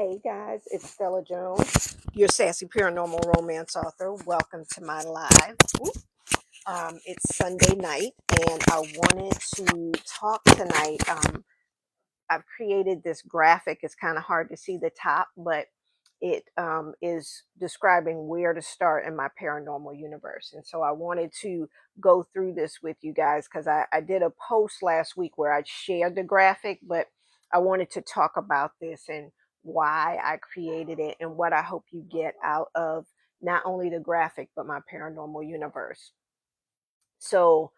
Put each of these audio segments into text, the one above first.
Hey guys, it's Stella Jones, your sassy paranormal romance author. Welcome to my live. It's Sunday night, and I wanted to talk tonight. I've created this graphic. It's kind of hard to see the top, but it is describing where to start in my paranormal universe. And so I wanted to go through this with you guys because I did a post last week where I shared the graphic, but I wanted to talk about this and why I created it and what I hope you get out of not only the graphic, but my paranormal universe. So,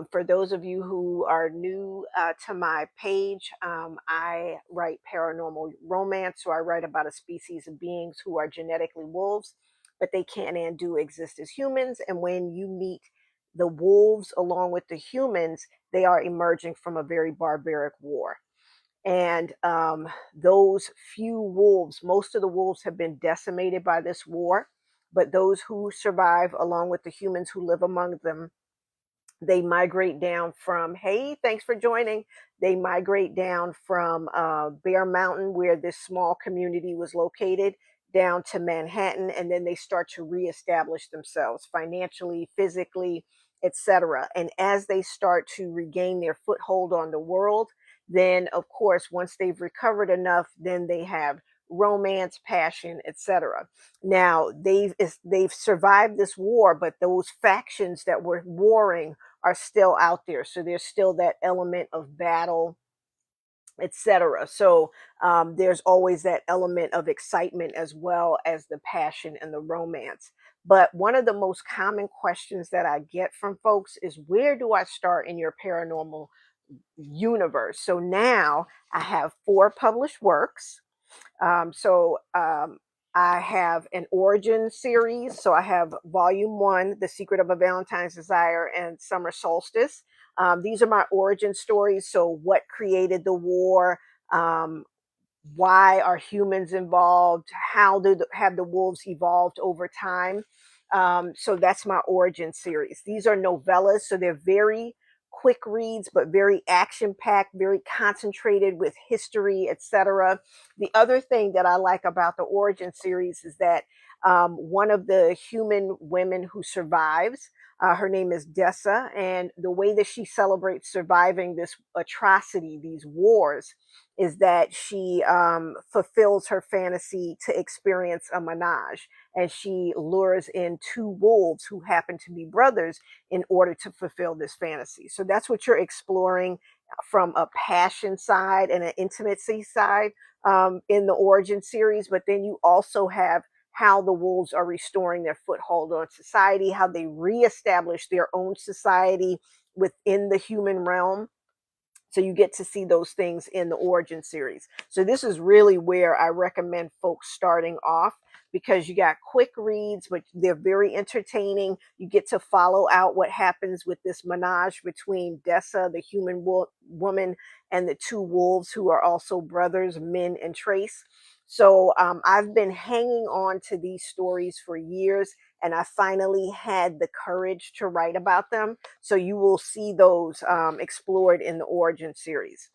for those of you who are new to my page, I write paranormal romance. So, I write about a species of beings who are genetically wolves, but they can and do exist as humans. And when you meet the wolves along with the humans, they are emerging from a very barbaric war. And those few wolves, most of the wolves have been decimated by this war, but those who survive, along with the humans who live among them, they migrate down from, hey, thanks for joining. They migrate down from Bear Mountain, where this small community was located, down to Manhattan, and then they start to reestablish themselves financially, physically, etc. And as they start to regain their foothold on the world, then of course, once they've recovered enough, then they have romance, passion, etc. Now they've survived this war, but those factions that were warring are still out there. So there's still that element of battle, etc. So there's always that element of excitement as well as the passion and the romance. But one of the most common questions that I get from folks is, where do I start in your paranormal universe? So now I have 4 published works. I have an origin series. So I have volume 1, The Secret of a Valentine's Desire and Summer Solstice. These are my origin stories. So what created the war? Um, why are humans involved? How have the wolves evolved over time? So that's my origin series. These are novellas, so they're very quick reads, but very action packed, very concentrated with history, etc. The other thing that I like about the origin series is that one of the human women who survives, her name is Dessa, and the way that she celebrates surviving this atrocity, these wars, is that she fulfills her fantasy to experience a menage, and she lures in 2 wolves who happen to be brothers in order to fulfill this fantasy. So that's what you're exploring from a passion side and an intimacy side in the origin series. But then you also have how the wolves are restoring their foothold on society, how they reestablish their own society within the human realm. So you get to see those things in the origin series. So this is really where I recommend folks starting off, because you got quick reads, but they're very entertaining. You get to follow out what happens with this menage between Dessa, the human woman, and the 2 wolves who are also brothers, Min and Trace. So I've been hanging on to these stories for years, and I finally had the courage to write about them. So you will see those explored in the origin series.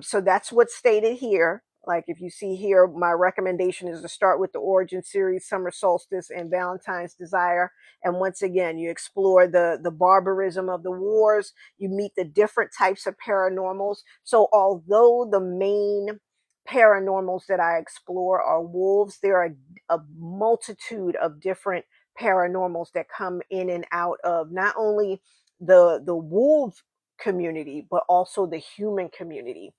So that's what's stated here. Like if you see here, my recommendation is to start with the origin series, Summer Solstice and Valentine's Desire. And once again, you explore the barbarism of the wars. You meet the different types of paranormals. So although the main paranormals that I explore are wolves, there are a multitude of different paranormals that come in and out of not only the wolf community, but also the human community.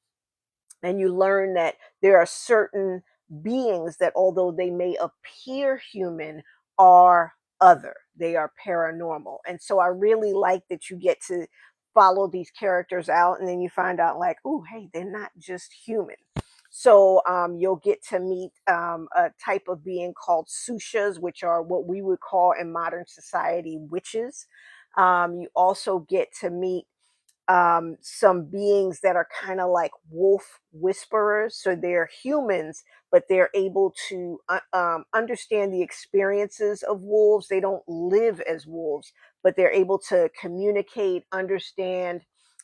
And you learn that there are certain beings that, although they may appear human, are other. They are paranormal. And so I really like that you get to follow these characters out, and then you find out, like, oh, hey, they're not just human. So you'll get to meet a type of being called sushas, which are what we would call in modern society witches. You also get to meet some beings that are kind of like wolf whisperers. So they're humans, but they're able to understand the experiences of wolves. They don't live as wolves, but they're able to communicate, understand,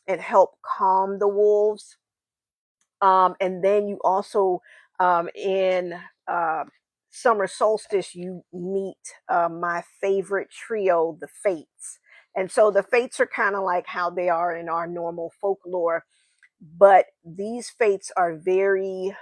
and help calm the wolves. And then you also In uh, summer solstice, you meet my favorite trio, the Fates. And so the Fates are kind of like how they are in our normal folklore, but these Fates are very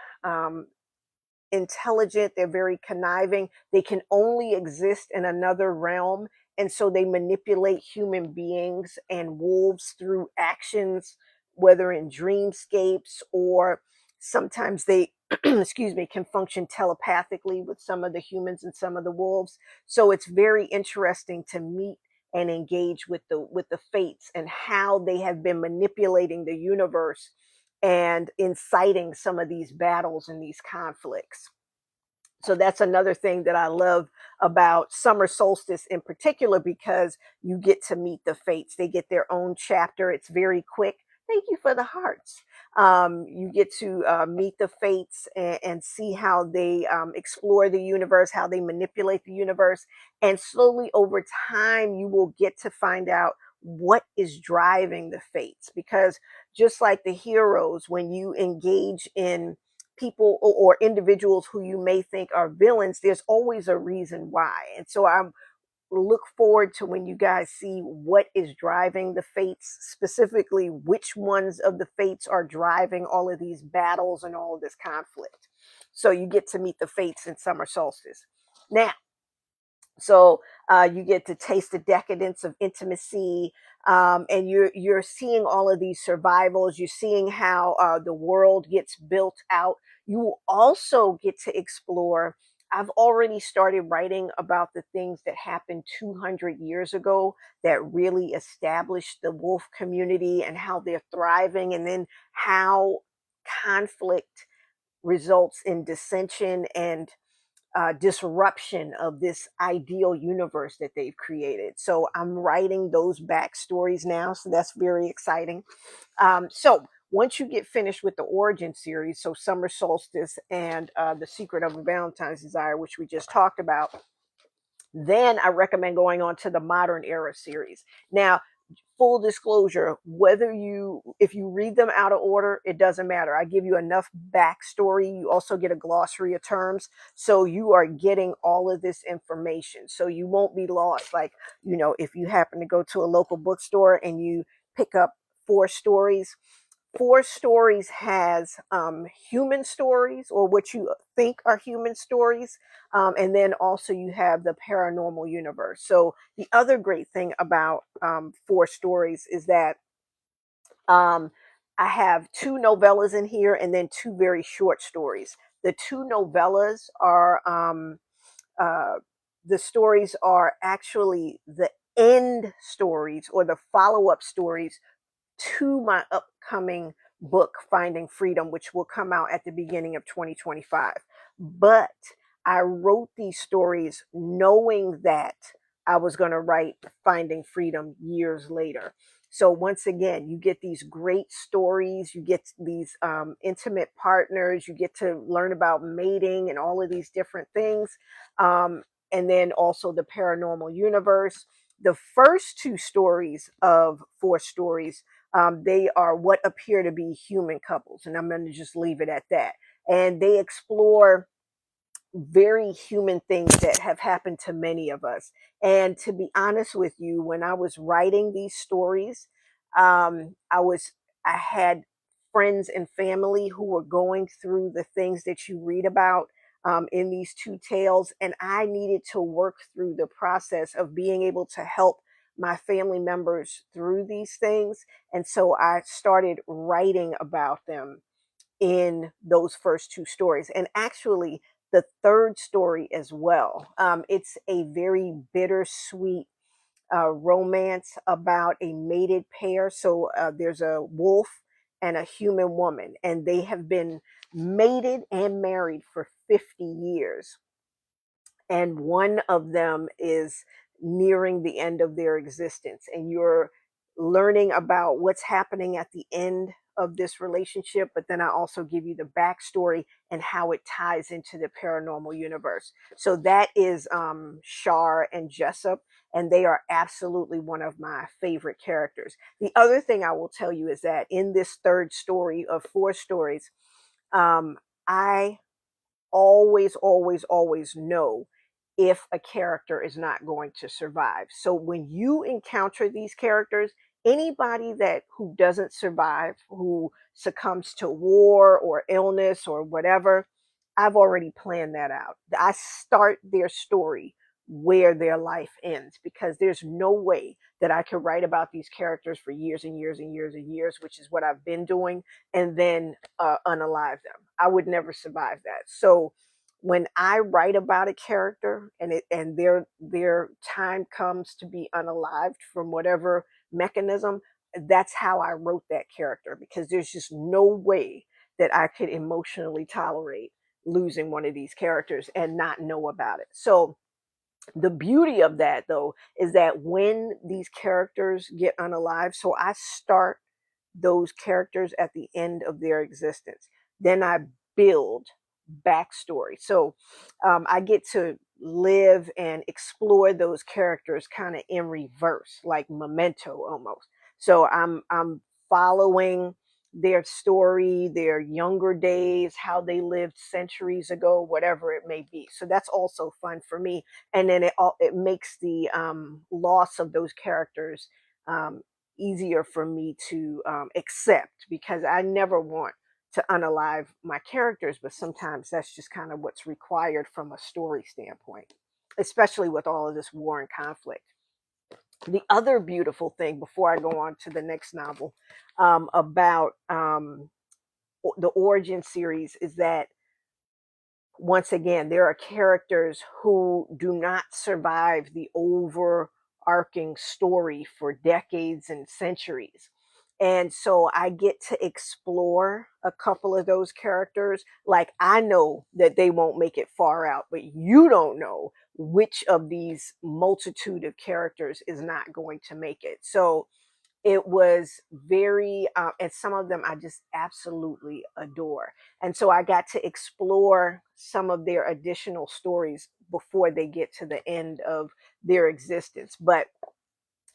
intelligent, they're very conniving, they can only exist in another realm. And so they manipulate human beings and wolves through actions, whether in dreamscapes or sometimes they, excuse me, can function telepathically with some of the humans and some of the wolves. So it's very interesting to meet and engage with the fates and how they have been manipulating the universe and inciting some of these battles and these conflicts. So that's another thing that I love about summer solstice in particular, because you get to meet the fates. They get their own chapter. It's very quick. Thank you for the hearts. You get to meet the fates and see how they explore the universe, how they manipulate the universe. And slowly over time, you will get to find out what is driving the fates. Because just like the heroes, when you engage in people or individuals who you may think are villains, there's always a reason why. And so I look forward to when you guys see what is driving the fates, specifically which ones of the fates are driving all of these battles and all of this conflict. So you get to meet the fates in summer solstice. Now, so you get to taste the decadence of intimacy, and you're seeing all of these survivals. You're seeing how the world gets built out. You will also get to explore. I've already started writing about the things that happened 200 years ago that really established the wolf community and how they're thriving, and then how conflict results in dissension and disruption of this ideal universe that they've created. So I'm writing those backstories now. So that's very exciting. So once you get finished with the origin series, so Summer Solstice and The Secret of a Valentine's Desire, which we just talked about, then I recommend going on to the Modern Era series. Now, full disclosure, whether you if you read them out of order, it doesn't matter. I give you enough backstory. You also get a glossary of terms, so you are getting all of this information, so you won't be lost. Like, if you happen to go to a local bookstore and you pick up Four Stories has human stories, or what you think are human stories, and then also you have the paranormal universe. So the other great thing about Four Stories is that um, I have two novellas in here and then two very short stories. The two novellas are uh, the stories are actually the end stories, or the follow-up stories to my upcoming book, Finding Freedom, which will come out at the beginning of 2025. But I wrote these stories knowing that I was going to write Finding Freedom years later. So once again, you get these great stories, you get these intimate partners, you get to learn about mating and all of these different things. And then also the paranormal universe. The first two stories of Four Stories, they are what appear to be human couples, and I'm going to just leave it at that. And they explore very human things that have happened to many of us. And to be honest with you, when I was writing these stories, I had friends and family who were going through the things that you read about in these two tales, and I needed to work through the process of being able to help my family members through these things. And so I started writing about them in those first two stories. And actually, the third story as well. It's a very bittersweet romance about a mated pair. So there's a wolf and a human woman, and they have been mated and married for 50 years, and one of them is nearing the end of their existence, and you're learning about what's happening at the end of this relationship. But then I also give you the backstory and how it ties into the paranormal universe. So that is Shar and Jessup, and they are absolutely one of my favorite characters. The other thing I will tell you is that in this third story of Four Stories, um, I always, always, always know if a character is not going to survive. So when you encounter these characters, anybody that who doesn't survive, who succumbs to war or illness or whatever, I've already planned that out. I start their story where their life ends, because there's no way that I could write about these characters for years and years and years and years, which is what I've been doing, and then unalive them. I would never survive that. So when I write about a character and their time comes to be unalived from whatever mechanism, that's how I wrote that character, because there's just no way that I could emotionally tolerate losing one of these characters and not know about it. So the beauty of that, though, is that when these characters get unalived, so I start those characters at the end of their existence. Then I build backstory. So I get to live and explore those characters kind of in reverse, like Memento almost. So I'm following their story, their younger days, how they lived centuries ago, whatever it may be. So that's also fun for me. And then it makes the loss of those characters um, easier for me to accept, because I never want to unalive my characters, but sometimes that's just kind of what's required from a story standpoint, especially with all of this war and conflict. The other beautiful thing, before I go on to the next novel, about the origin series, is that once again, there are characters who do not survive the overarching story for decades and centuries. And so I get to explore a couple of those characters. Like, I know that they won't make it far out, but you don't know which of these multitude of characters is not going to make it. So it was very and some of them I just absolutely adore, and so I got to explore some of their additional stories before they get to the end of their existence. But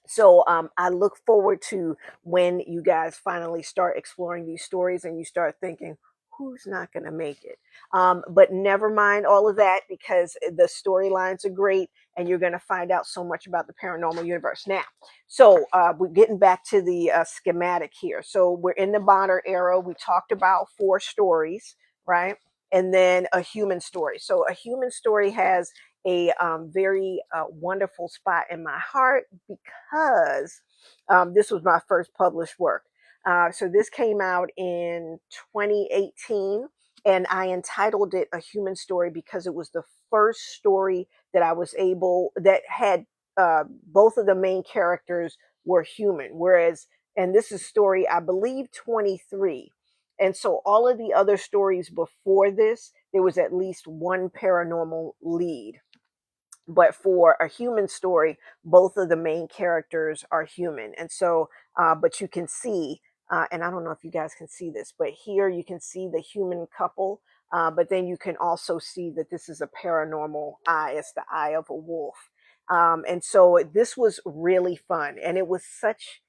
so I look forward to when you guys finally start exploring these stories and you start thinking, who's not going to make it? But never mind all of that, because the storylines are great and you're going to find out so much about the paranormal universe. Now, so we're getting back to the schematic here. So we're in the modern era. We talked about 4 stories, right? And then a human story. So a human story has a very wonderful spot in my heart, because this was my first published work. So this came out in 2018, and I entitled it A Human Story because it was the first story that I was able, that had both of the main characters were human, whereas, and this is story, I believe, 23. And so all of the other stories before this, there was at least one paranormal lead. But for a human story, both of the main characters are human. And so, but you can see, and I don't know if you guys can see this, but here you can see the human couple. But then you can also see that this is a paranormal eye. It's the eye of a wolf. And so this was really fun. And it was such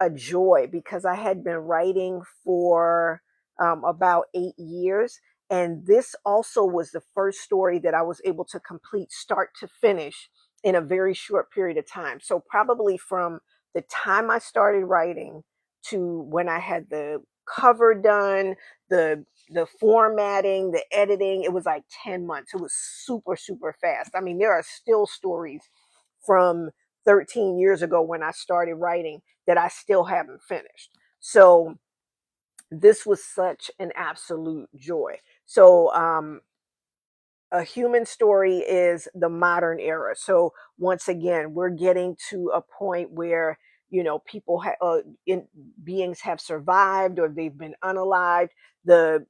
a joy, because I had been writing for about 8 years. And this also was the first story that I was able to complete start to finish in a very short period of time. So, probably from the time I started writing to when I had the cover done, the formatting, the editing, it was like 10 months. It was super, super fast. I mean, there are still stories from 13 years ago when I started writing that I still haven't finished. So this was such an absolute joy. So a human story is the modern era. So once again, we're getting to a point where, people beings have survived, or they've been unalived. The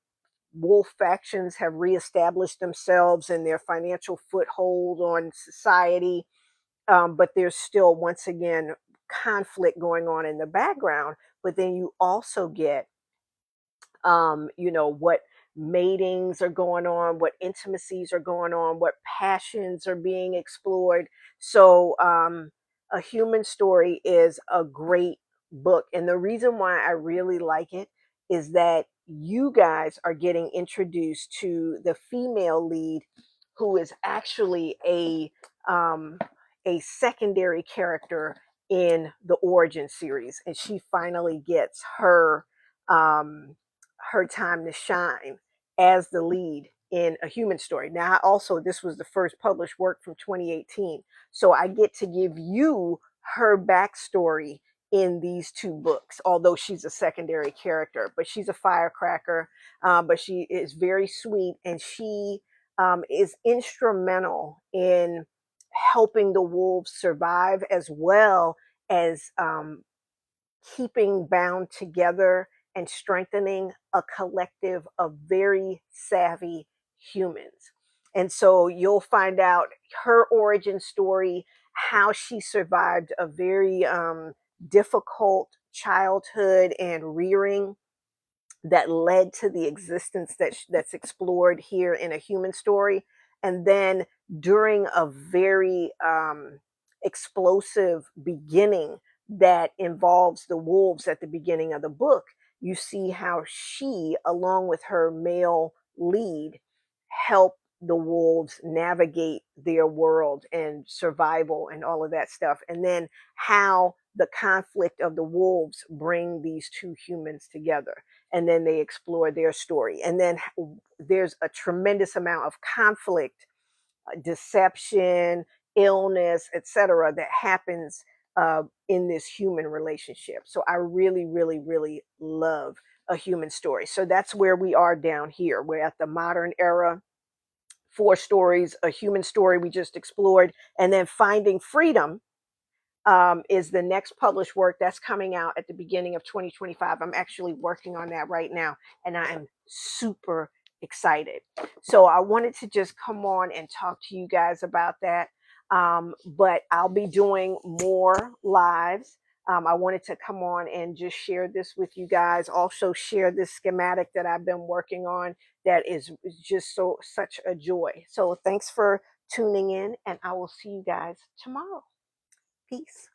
wolf factions have reestablished themselves and their financial foothold on society, but there's still, once again, conflict going on in the background. But then you also get, what matings are going on, what intimacies are going on, what passions are being explored. So, A Human Story is a great book. And the reason why I really like it is that you guys are getting introduced to the female lead, who is actually a secondary character in the origin series, and she finally gets um, her time to shine as the lead in a human story. Now, also, this was the first published work from 2018, so I get to give you her backstory in these two books, although she's a secondary character. But she's a firecracker, but she is very sweet, and she is instrumental in helping the wolves survive, as well as keeping bound together and strengthening a collective of very savvy humans. And so you'll find out her origin story, how she survived a very difficult childhood and rearing that led to the existence that's explored here in a human story. And then during a very explosive beginning that involves the wolves at the beginning of the book, you see how she, along with her male lead, help the wolves navigate their world and survival and all of that stuff. And then how the conflict of the wolves bring these two humans together, and then they explore their story. And then there's a tremendous amount of conflict, deception, illness, etc., that happens in this human relationship. So I really, really, really love a human story. So that's where we are down here. We're at the modern era. 4 stories, a human story we just explored, and then Finding Freedom is the next published work that's coming out at the beginning of 2025. I'm actually working on that right now, and I am super excited. So I wanted to just come on and talk to you guys about that. But I'll be doing more lives. I wanted to come on and just share this with you guys. Also share this schematic that I've been working on that is just such a joy. So thanks for tuning in, and I will see you guys tomorrow. Peace.